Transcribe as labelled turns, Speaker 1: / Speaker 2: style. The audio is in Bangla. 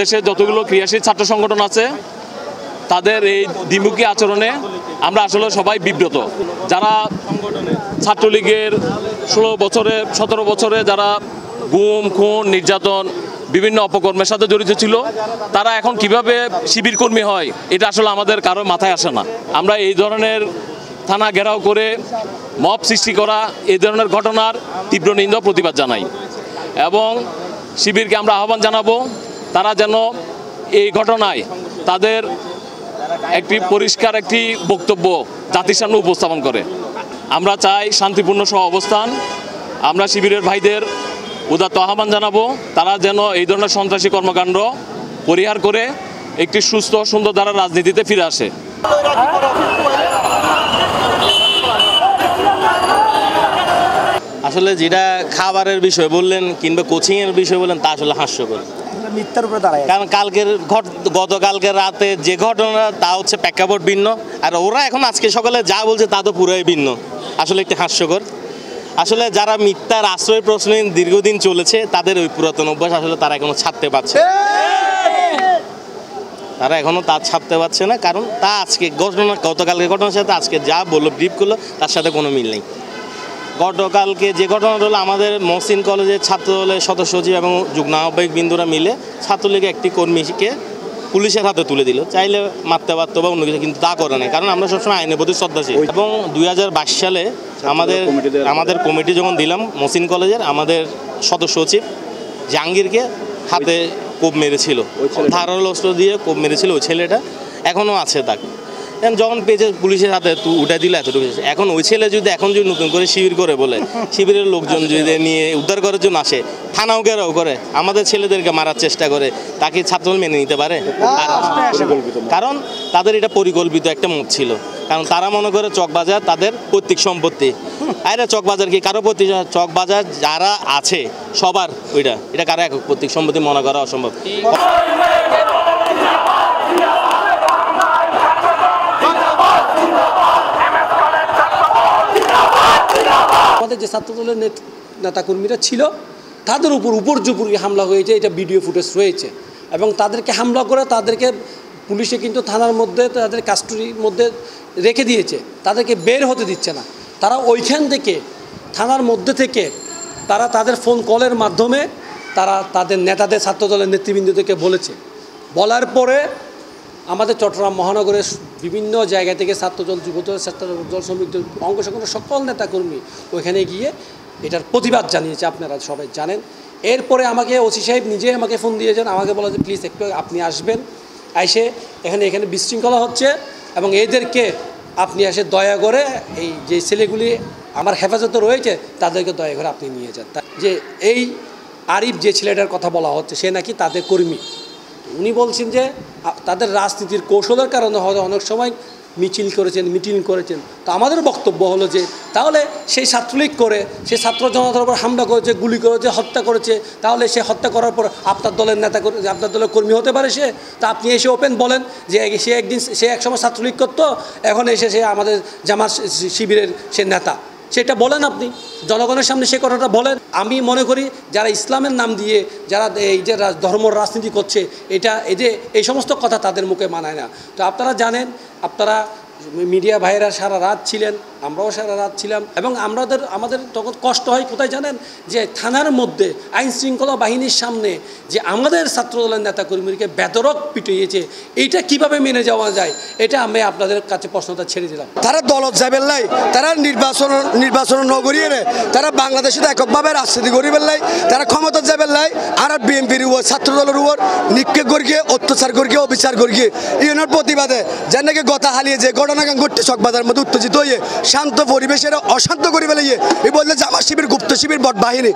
Speaker 1: বাংলাদেশে যতগুলো ক্রিয়াশীল ছাত্র সংগঠন আছে তাদের এই দ্বিমুখী আচরণে আমরা আসলে সবাই বিব্রত। যারা ছাত্রলীগের 17 বছরে যারা গুম খুন নির্যাতন বিভিন্ন অপকর্মের সাথে জড়িত ছিল, তারা এখন কিভাবে শিবির কর্মী হয় এটা আসলে আমাদের কারো মাথায় আসে না। আমরা এই ধরনের থানা ঘেরাও করে মব সৃষ্টি করা এই ধরনের ঘটনার তীব্র নিন্দা প্রতিবাদ জানাই এবং শিবিরকে আমরা আহ্বান জানাবো তারা যেন এই ঘটনায় তাদের একটি পরিষ্কার একটি বক্তব্য জাতির সামনে উপস্থাপন করে। আমরা চাই শান্তিপূর্ণ সহ অবস্থান। আমরা শিবিরের ভাইদের উদাত্ত আহ্বান জানাবো তারা যেন এই ধরনের সন্ত্রাসী কর্মকাণ্ড পরিহার করে একটি সুস্থ সুন্দর ধারার রাজনীতিতে ফিরে আসে।
Speaker 2: আসলে যেটা খাবারের বিষয় বললেন কিংবা কোচিংয়ের বিষয় বললেন তা আসলে হাস্যকর,
Speaker 3: মিথ্যার উপরে দাঁড়ায়।
Speaker 2: কারণ গতকালকের রাতে যে ঘটনা তা হচ্ছে প্রেক্ষাপট ভিন্ন, আর ওরা এখন আজকে সকালে যা বলছে তা তো পুরোই ভিন্ন। আসলে একটি হাস্যকর। আসলে যারা মিথ্যার আশ্রয় প্রশ্ন দীর্ঘদিন চলেছে তাদের ওই পুরাতন অভ্যাস আসলে তারা এখনো ছাড়তে পারছে ছাড়তে পারছে না। কারণ তা আজকে গতকালকে ঘটনার সাথে আজকে যা বললো ব্রিফ করলো তার সাথে কোনো মিল নেই। গতকালকে যে ঘটনাটা হলো, আমাদের মহসিন কলেজের ছাত্রদলের সদস্য সচিব এবং যুগ্ম আহ্বায়ক বিন্দুরা মিলে ছাত্রলীগের একটি কর্মীকে পুলিশের হাতে তুলে দিল। চাইলে মারতে পারতো বা অন্য কিছু, কিন্তু তা করে নাই, কারণ আমরা সবসময় আইনের প্রতি শ্রদ্ধাশীল। এবং 2022 সালে আমাদের কমিটি যখন দিলাম মহসিন কলেজের, আমাদের সদস্য সচিব জাহাঙ্গীরকে হাতে কোপ মেরেছিল, ধারালো অস্ত্র দিয়ে কোপ মেরেছিল। ওই ছেলেটা এখনও আছে, তাকে যখন পেয়েছে পুলিশের হাতে উঠাই দিল এতটুকু। এখন ওই ছেলে যদি নতুন করে শিবির করে বলে, শিবিরের লোকজন যদি নিয়ে উদ্ধার করার জন্য আসে, থানাও ঘেরাও করে আমাদের ছেলেদেরকে মারার চেষ্টা করে, তাকে ছাত্রদল মেনে নিতে পারে? কারণ তাদের এটা পরিকল্পিত একটা মুখ ছিল। কারণ তারা মনে করে চকবাজার তাদের পৈতৃক সম্পত্তি। আরে চকবাজার কি কারো পৈতৃক? চকবাজার যারা আছে সবার, এটা কারো একক পৈতৃক সম্পত্তি মনে করা অসম্ভব।
Speaker 3: আমাদের যে ছাত্রদলের নেতাকর্মীরা ছিল তাদের উপর উপর্যুপুরি হামলা হয়েছে, এটা ভিডিও ফুটেজ রয়েছে। এবং তাদেরকে হামলা করে তাদেরকে পুলিশে কিন্তু থানার মধ্যে তাদের কাস্টডির মধ্যে রেখে দিয়েছে, তাদেরকে বের হতে দিচ্ছে না। তারা ওইখান থেকে থানার মধ্যে থেকে তারা তাদের ফোন কলের মাধ্যমে তারা তাদের নেতাদের ছাত্রদলের নেতৃবৃন্দদেরকে বলার পরে আমাদের চট্টগ্রাম মহানগরের বিভিন্ন জায়গা থেকে ছাত্রদল, যুবদল, ছাত্রদল, শ্রমিকদল, অঙ্গ সংগঠনের সকল নেতাকর্মী ওইখানে গিয়ে এটার প্রতিবাদ জানিয়েছে, আপনারা সবাই জানেন। এরপরে আমাকে ওসি সাহেব নিজে আমাকে ফোন দিয়েছেন, আমাকে বলা যে প্লিজ একটু আপনি আসবেন, এসে এখানে বিশৃঙ্খলা হচ্ছে এবং এদেরকে আপনি এসে দয়া করে এই যে ছেলেগুলি আমার হেফাজতে রয়েছে তাদেরকে দয়া করে আপনি নিয়ে যান। যে এই আরিফ যে ছেলেটার কথা বলা হচ্ছে সে নাকি তাদের কর্মী। উনি বলছেন যে তাদের রাজনীতির কৌশলের কারণে হয়তো অনেক সময় মিটিং করেছেন। তো আমাদের বক্তব্য হলো যে তাহলে সেই ছাত্রলীগ করে সেই ছাত্র জনতার উপর হামলা করেছে, গুলি করেছে, হত্যা করেছে, তাহলে সে হত্যা করার পর আপনার দলের নেতা, আপনার দলের কর্মী হতে পারে সে? তা আপনি এসে ওপেন বলেন যে সে একসময় ছাত্রলীগ করতো, এখন এসে সে আমাদের জামাত শিবিরের সে নেতা, সেটা বলেন আপনি জনগণের সামনে, সে কথাটা বলেন। আমি মনে করি যারা ইসলামের নাম দিয়ে যারা এই যে ধর্ম রাজনীতি করছে, এই সমস্ত কথা তাদের মুখে মানায় না। তো আপনারা জানেন, আপনারা মিডিয়া ভাইয়েরা সারা রাত ছিলেন, আমরাও সারা রাত ছিলাম এবং আমাদের তখন কষ্ট হয় কোথায় জানেন, যে থানার মধ্যে আইন শৃঙ্খলা বাহিনীর সামনে যে আমাদের ছাত্রদলের নেতাকর্মীকে বেধড়ক পিটিয়েছে, এইটা কিভাবে মেনে যাওয়া যায়, এটা আমি আপনাদের কাছে প্রশ্নটা ছেড়ে দিলাম।
Speaker 4: তারা দলত যাবেন লাই, তারা নির্বাচন নগরিয়ে তারা বাংলাদেশে এককভাবে রাজনীতি করিবেন লাই, তারা ক্ষমতা যাবেন লাই, আর বিএনপির উপর ছাত্রদলের উপর নিক্ষেপ করিয়ে অত্যাচার করিয়ে অবিচার করিয়ে ইউনের প্রতিবাদে যেন নাকি গতা হালিয়ে যে ঘটনাগান ঘটতে চকবাজার মধ্যে উত্তেজিত হয়ে শান্ত পরিবেশের অশান্ত করি ফেলে এই বললে জামাত শিবির গুপ্ত শিবির বট বাহিনী।